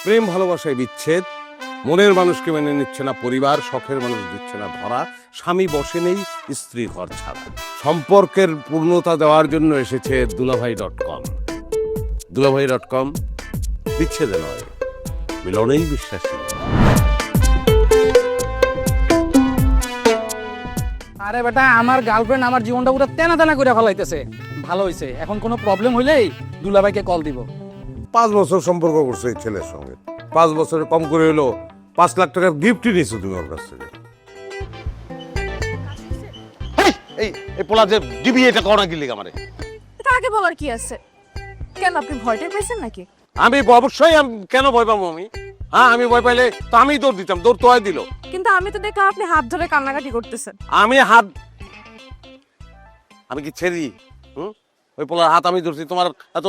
প্রেম ভালোবাসায় বিচ্ছেদ, মনের মানুষকে মেনে নিচ্ছে না পরিবার, শখের মানুষ দিচ্ছে না ধরা, স্বামী বসে নেই, স্ত্রী ঘর ছাড়া। সম্পর্কের পূর্ণতা দেওয়ার জন্য এসেছে দুলাভাই.com। দুলাভাই.com বিচ্ছেদে নয়, মিলনেই বিশ্বাসী। আরে বেটা, আমার গার্লফ্রেন্ড আমার জীবনটা পুরো তেনা তেনা করে ফেলাইতেছে। ভালো হয়েছে, এখন কোনো প্রবলেম হইলেই দুলাভাইকে কল দিব। 5 বছর সম্পর্ক করছে এই ছেলের সঙ্গে, 5 বছরে কম করে হলো 5 লাখ টাকার গিফটই নিয়েছো তুমি ওর কাছ থেকে। এই পোলা যে দিবি এটা কোনা কি লিগা আমারে? এটা আগে বলার কি আছে? কেন আপনি ভয়টা পেয়েছেন নাকি? আমি অবশ্যই কেন ভয় পাবো আমি? হ্যাঁ, আমি ভয় পাইলে তো আমি দৌড় দিতাম, দৌড় তো হয় দিল। কিন্তু আমি তো দেখলাম আপনি হাত ধরে কান্নাকাটি করতেছেন। আমি কি ছেড়ি? ওই পোলার হাত আমি ধরছি, তোমার এত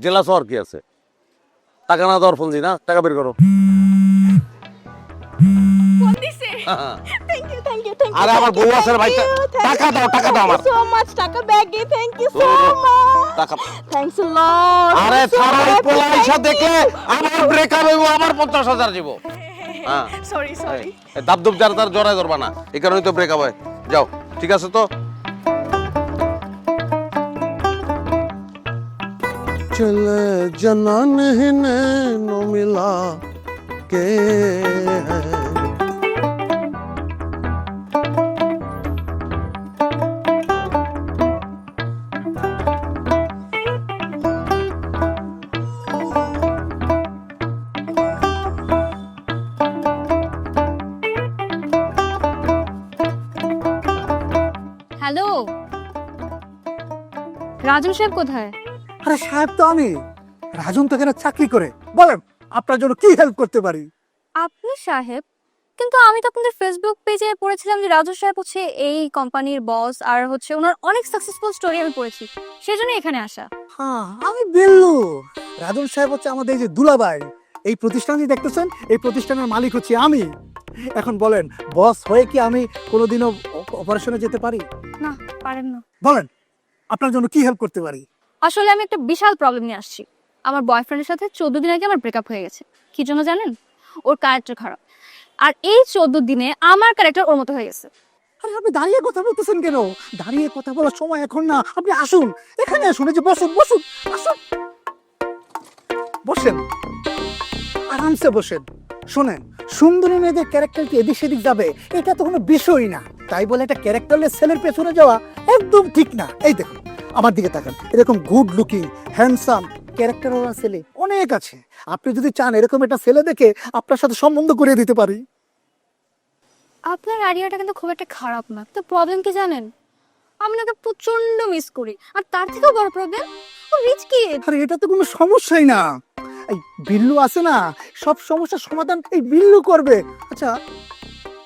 জেলাস হওয়ার কি আছে? টাকা না দেওয়ার ফোন দি না, টাকা বের করো। ফোন দিছে? থ্যাংক ইউ আরে আমার বউ আছে রে ভাই, টাকা দাও আমার। সো মাচ টাকা ব্যাগে, থ্যাংক ইউ সো মাচ। টাকা থ্যাঙ্কস আ লট। আরে ছাড়া এই পোলা এসে দেখলে আমার ব্রেকআপ হইব, আমার 50,000 দিব। হ্যাঁ সরি দাবদুব যারা তার জড়ায় ধরবা না, এই কারণেই তো ব্রেকআপ হয়। যাও, ঠিক আছে তো? চলে জানা नहीं नैनो मिला के है। হ্যালো, রাজন সাহেব কোথায়? আরে সাহেব তো আমি। রাজন তো এখানে চাকরি করে। বলেন আপনার জন্য কি হেল্প করতে পারি? আপনি সাহেব? কিন্তু আমি তো আপনাদের ফেসবুক পেজে পড়েছিলাম যে রাজু সাহেব হচ্ছে এই কোম্পানির বস, আর হচ্ছে ওনার অনেক সাকসেসফুল স্টোরি আমি পড়েছি, সেজন্য এখানে আসা। হ্যাঁ, আমি বিল্লু। রাজন সাহেব হচ্ছে আমাদের এই যে দুলাভাই। এই প্রতিষ্ঠানটি দেখতেছেন, এই প্রতিষ্ঠানের মালিক হচ্ছে আমি। এখন বলেন, বস হয়ে কি আমি কোনোদিনও অপারেশনে যেতে পারি? না, পারেন না। বলেন আপনার জন্য কি হেল্প করতে পারি? আসলে আমি একটা বিশাল প্রবলেম নিয়ে আসছি। আমার বয়ফ্রেন্ডের সাথে 14 দিন আগে আমার ব্রেকআপ হয়ে গেছে। কি জন্য জানেন? ওর ক্যারেক্টার খারাপ। আর এই 14 দিনে আমার ক্যারেক্টার ওর মতো হয়ে গেছে। আরে আপনি দাঁড়িয়ে কথা বলতেছেন কেন? দাঁড়িয়ে কথা বলার সময় এখন না, আপনি আসুন, এখানে আসুন। এই যে বসুন বসুন, আসুন, বসেন, আরামসে বসেন। শোনেন, সুন্দরী মেয়েদের ক্যারেক্টার কি এদিক সেদিক যাবে এটা তো কোনো বিষয়ই না। তাই বলে একটা ক্যারেক্টারলেস ছেলের পেছনে যাওয়া একদম ঠিক না। এই দেখুন, আমার দিকে তাকান, এরকম গুড লুকিং হ্যান্ডসাম ক্যারেক্টার ওরা ছেলে অনেক আছে। আপনি যদি চান এরকম একটা ছেলে দেখে আপনার সাথে সম্বন্ধ করিয়ে দিতে পারি। আপনার আইডিয়াটা কিন্তু খুব একটা খারাপ না। তো প্রবলেম কি জানেন? আমি ওকে প্রচন্ড মিস করি। আর তার থেকেও বড় প্রবলেম, ও রিচ কিড। আরে এটা তো কোনো সমস্যাই না। এই বিল্লু আছে না, সব সমস্যার সমাধান এই বিল্লু করবে। আচ্ছা,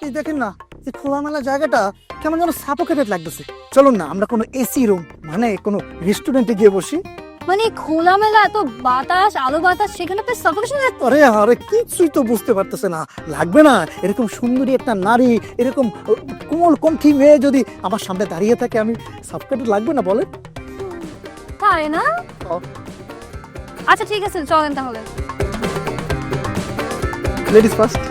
এই দেখেন না, এই খোলামেলা জায়গাটা কেমন যেন সাফোকেটেড লাগতেছে। চলুন না আমরা কোনো এসি রুম, মানে কোনো রেস্টুরেন্টে গিয়ে বসি। মানে খোলামেলা এত বাতাস, আলো বাতাস, সেখানে তো সাফোকেশন। আরে আরে কিছুই তো বুঝতে পারতেছে না। লাগবে না এরকম সুন্দরী একটা নারী, এরকম কোমল কণ্ঠী মেয়ে যদি আমার সামনে দাঁড়িয়ে থাকে, আমি সাফোকেটেড লাগবে না বলেন? তাই না? আচ্ছা ঠিক আছে, চলেন তাহলে। Ladies first.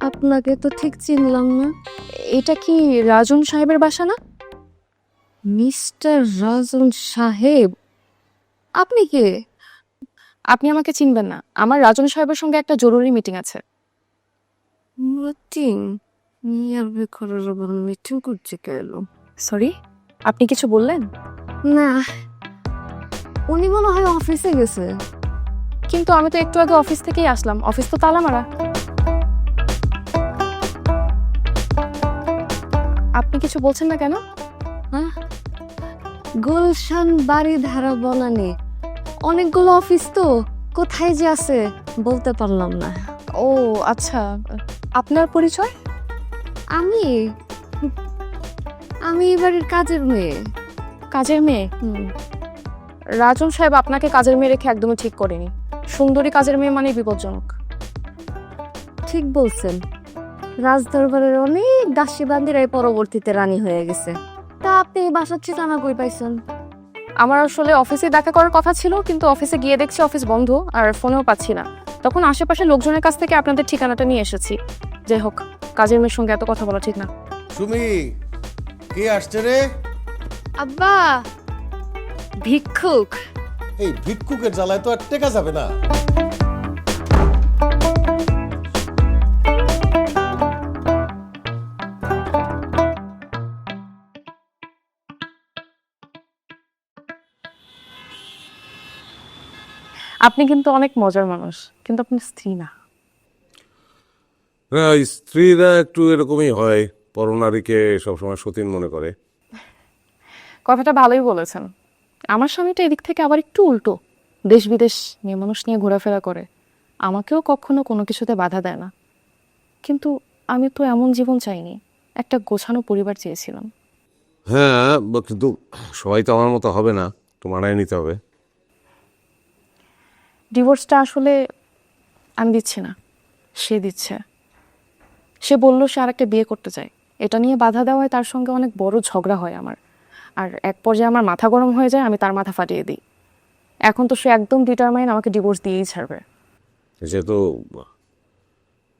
আপনাকে তো ঠিক চিনলাম না। এটা কি রাজন সাহেবের বাসা না? মিস্টার রাজন সাহেব, আপনি কে? আপনি আমাকে চিনবেন না। আমার রাজন সাহেবের সঙ্গে একটা জরুরি মিটিং আছে। মিটিং? মিটিং করছে কেন? সরি, আপনি কিছু বললেন? না, উনি মনে হয় অফিসে গেছে। কিন্তু আমি তো একটু আগে অফিস থেকেই আসলাম, অফিস তো তালা মারা। আপনি কিছু বলছেন না কেন? হ্যাঁ, গুলশান বাড়ি ধারা বনানি, অনেকগুলো অফিস তো, কোথায় যে আছে বলতে পারলাম না। ও আচ্ছা, আপনার পরিচয়? আমি আমি এবারের কাজের মেয়ে। কাজের মেয়ে? রাজন সাহেব আপনাকে কাজের মেয়ে রেখে একদমই ঠিক করেনি। সুন্দরী কাজের মেয়ে মানে বিপজ্জনক। ঠিক বলছেন, রাজদরবারের অনেক দাসী বান্দিরাই পরবর্তীতে রানী হয়ে গেছে। তা আপনি এই বাসার ঠিকানা কই পাইছেন? আমার আসলে অফিসে দেখা করার কথা ছিল, কিন্তু অফিসে গিয়ে দেখছি অফিস বন্ধ আর ফোনেও পাচ্ছি না। তখন আশেপাশে লোকজনের কাছ থেকে আপনাদের ঠিকানাটা নিয়ে এসেছি। যাই হোক, কাজের মেয়ের সঙ্গে এত কথা বলা ঠিক না। সুমি, কে আসছে রে? আব্বা, ভিক্ষুক। এই ভিক্ষুকের জ্বালায় তো আর টেকা যাবে না। আপনি কিন্তু অনেক মজার মানুষ, কিন্তু আপনার স্ত্রী না। হ্যাঁ, স্ত্রীরা একটু এরকমই হয়, পরনারীকে সবসময় সতীন মনে করে। কথাটা ভালোই বলেছেন। আমার স্বামীটা এদিক থেকে আবার একটু উল্টো, দেশ বিদেশ মেয়ে মানুষ নিয়ে ঘোরাফেরা করে, আমাকেও কখনো কোনো কিছুতে বাধা দেয় না। কিন্তু আমি তো এমন জীবন চাইনি, একটা গোছানো পরিবার চেয়েছিলাম। হ্যাঁ, কিন্তু সবাই তো আমার মতো হবে না, তো মানায় নিতে হবে। ডিভোর্সটা আসলে আমি দিচ্ছি না, সে দিচ্ছে। সে বলল সে আরেকটা বিয়ে করতে চায়। এটা নিয়ে বাধা দেওয়ায় তার সঙ্গে অনেক বড় ঝগড়া হয় আমার, আর এক পর্যায়ে আমার মাথা গরম হয়ে যায়, আমি তার মাথা ফাটিয়ে দিই। এখন তো সে একদম ডিটারমাইন আমাকে ডিভোর্স দিয়েই ছাড়বে। সে তো,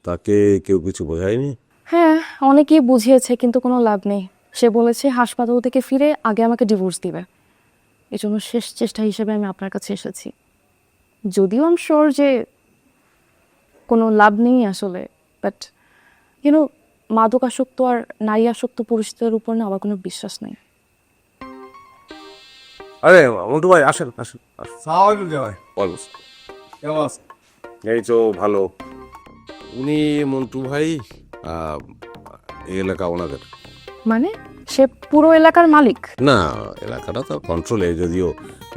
তাকে কেউ কিছু বোঝায়নি। হ্যাঁ, অনেকেই বুঝিয়েছে, কিন্তু কোনো লাভ নেই। সে বলেছে হাসপাতাল থেকে ফিরে আগে আমাকে ডিভোর্স দিবে। এই জন্য শেষ চেষ্টা হিসেবে আমি আপনার কাছে এসেছি। যদিও আমি শিওর যে কোনো লাভ নেই আসলে, বাট ইউনো, মাদকাসক্ত আর নারী আসক্ত পুরুষদের উপর না আমার কোনো বিশ্বাস নেই। আরে মন্টু ভাই, আসেন আসেন। এই তো ভালো। উনি মন্টু ভাই, এই এলাকা ওনাদের। মানে সে পুরো এলাকার মালিক? না, এলাকাটা তো কন্ট্রোলে, যদিও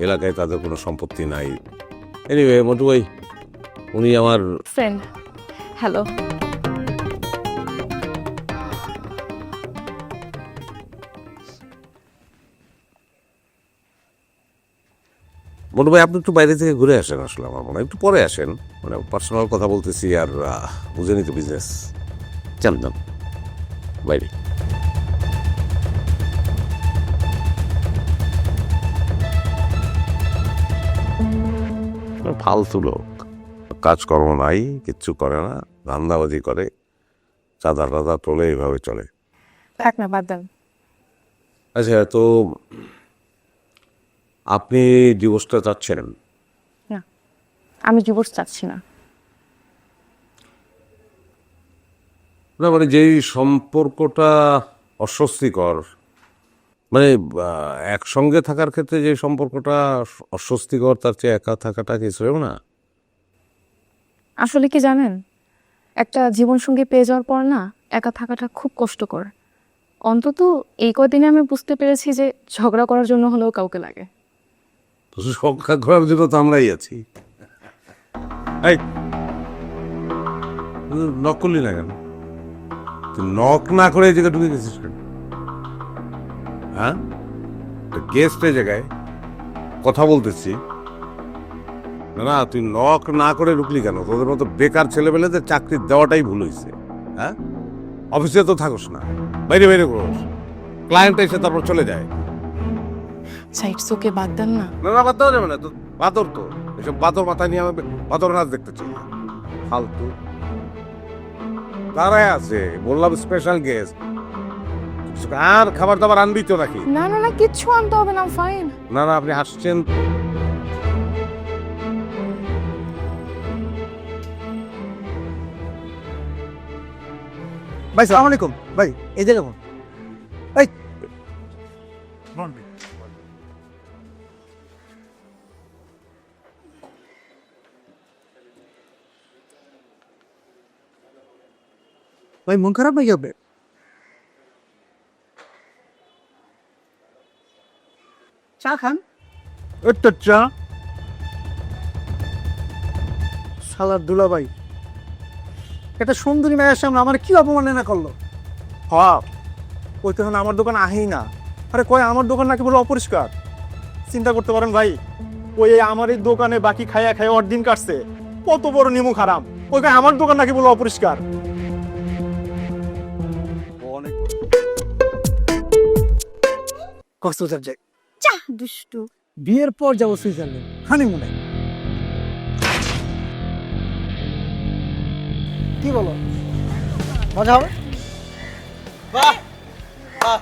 এলাকায় তাদের কোনো সম্পত্তি নাই। এনিওয়ে, মন্টু ভাই উনি আমার ফ্রেন্ড। হ্যালো। মন্টু ভাই, আপনি একটু বাইরে থেকে ঘুরে আসেন। আসলে আমার মনে হয় একটু পরে আসেন, মানে পার্সোনাল কথা বলতেছি, আর বুঝেনি তো বিজনেস। যান যান বাইরে। ফালতু লোক, কাজকর্ম নাই, কিচ্ছু করে না, ধান্দাবাজি করে, চাঁদা টাদা তোলে, এইভাবে চলে। থাক না, বাদ দেন। আচ্ছা, তো আপনি ডিভোর্সটা চাচ্ছেন? না, আমি ডিভোর্স চাচ্ছি না। না, মানে যেই সম্পর্কটা অস্বস্তিকর, মানে একসঙ্গে থাকার ক্ষেত্রে যে সম্পর্কটা অস্বস্তিকর, তার চেয়ে একা থাকাটা কিছুও না। আসলে কি জানেন, একটা জীবনসঙ্গী পেয়ে যাওয়ার পর না একা থাকাটা খুব কষ্টকর। অন্তত এই কদিনে আমি বুঝতে পেরেছি যে ঝগড়া করার জন্য হলেও কাউকে লাগে। তো সংখ্যা করার জন্য তো আমরাই আছি। এই নক করলি না কেন? তুই নক না করে এই জায়গায় ঢুকে গেছিস কেন? হ্যাঁ, গেস্ট এই জায়গায় কথা বলতেছি না, না তুই নক না করে ঢুকলি কেন? তোদের মতো বেকার ছেলেমেয়েদের চাকরি দেওয়াটাই ভুল হয়েছে। হ্যাঁ, অফিসে তো থাকোস না, বাইরে বাইরে করোস, ক্লায়েন্ট এসে তারপর চলে যায়। সাইডস ওকে, বাদ দেন না। না না, বাদ দেওয়া যাবে না তো, বাদর তো এসব বাদর মাথায় নিয়ে আমি বাদর নাচ দেখতে চাই না। ফালতু দাঁড়ায় আছে, বললাম স্পেশাল গেস্ট, আর খাবার দাবার আনবি তো নাকি? না না না, কিচ্ছু আনতে হবে না, ফাইন। না না, আপনি হাসছেন। ভাই সালাম আলাইকুম। ভাই এই যে কেমন? এই ভাই মন খারাপ নাকি হবে? চা খান। একটা চা। সালার দুলা ভাই, এটা সুন্দরী মেয়ের সামনে আমার কি অপমাননা করলো। ওই তো এখন আমার দোকান আহেই না। আরে কয় আমার দোকান নাকি বলে অপরিষ্কার। চিন্তা করতে পারেন ভাই, ওই আমার এই দোকানে বাকি খাইয়া খাইয়া ওর দিন কাটছে, কত বড় নিমুখ হারাম। ওই কয় আমার দোকান নাকি বলে অপরিষ্কার। অনেক কক্সবাজার যাই, চাহ দুষ্টু। বিয়ের পর যাবো সুইজারল্যান্ড হানিমুনে। কি বলো, মজা হবে? বাহ বাহ